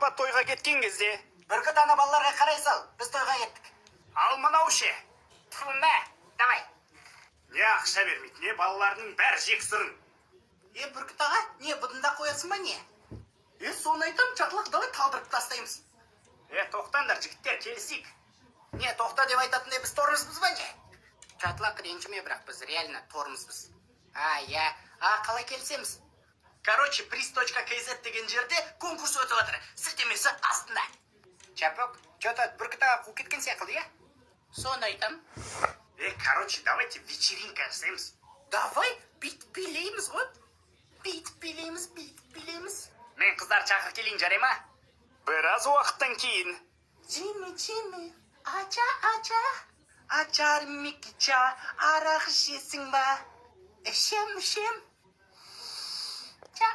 апа тойға кеткен кезде. Бүркіт ана балаларға қарай сал, біз тойға кеттік. Ал мынау ше. Тфу-мә, давай. Не ақша бермейді, не балаларының бәрі жексірін. Бүркіт аға, не бұдында қоясың ба не? Соны айтам, чарлақ давай талдырып тастаймыз. Тоқтаңдар жігіттер, келісейік. Не, тоқта деп айтатындай біз тормызбыз ба не? Чатлақ ренжіме, бірақ біз реально тормызбыз. Қалай келісеміз? Короче, приз.kz деген жерде конкурс өтіп жатыр. Сілтемесі астында. Чапок, что-то бүркіт аға қуып кеткен сияқты, е? Соны айтам. Короче, давайте вечеринка жасаймыз. Давай, бит билейміз ғой. Бит билейміз. Мен қыздар шақыр келейін, жарай ма? Біраз уақыттан кейін. Жеме, ача. Ачар мекича, арақ жесің ба? Ішем. Ча.